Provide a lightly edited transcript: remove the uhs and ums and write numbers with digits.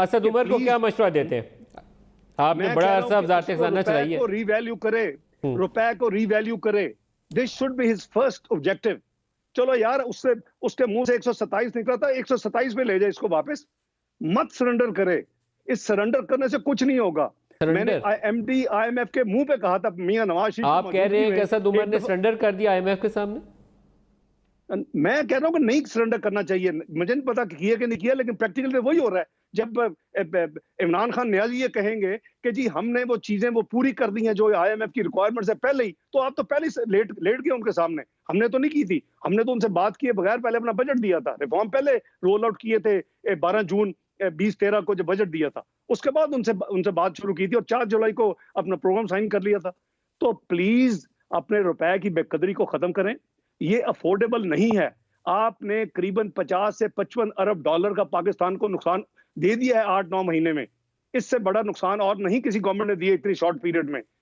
असद उमर को क्या मशवरा देते हैं? आपने बड़ा अरसा वज़ारत खजाना चलाई है। रीवैल्यू करे, रुपए को रीवैल्यू करे, this should be his first objective. चलो यार, उससे उसके मुंह से 127 निकला था, 127 पे ले जाए इसको वापस, मत सरेंडर करे। इस सरेंडर करने से कुछ नहीं होगा। मैंने एमडी आईएमएफ के मुंह पे कहा था, मियां नवाज शरीफ, आप कह रहे हैं कि असद उमर ने सरेंडर कर दिया आईएमएफ के सामने? मैं कह रहा हूं कि नहीं सरेंडर करना चाहिए। मुझे नहीं पता किया कि नहीं किया, लेकिन प्रैक्टिकल में वही हो रहा है। जब इमरान खान नियाजी ये कहेंगे कि जी हमने वो चीजें वो पूरी कर दी हैं जो आईएमएफ की रिक्वायरमेंट से पहले ही, तो आप तो पहले ही लेट गए उनके सामने। हमने तो नहीं की थी, हमने तो उनसे बात किए बगैर पहले अपना बजट दिया था। रिफॉर्म पहले रोल आउट किए थे 12 जून 2013 को, जो बजट दिया था उसके बाद उनसे बात शुरू की थी और 4 जुलाई को अपना प्रोग्राम साइन कर लिया था। तो प्लीज अपने रुपए की बेकदरी को खत्म करें, ये अफोर्डेबल नहीं है। आपने करीबन 50 से 55 अरब डॉलर का पाकिस्तान को नुकसान दे दिया है 8-9 महीने में। इससे बड़ा नुकसान और नहीं किसी गवर्नमेंट ने दिया इतनी शॉर्ट पीरियड में।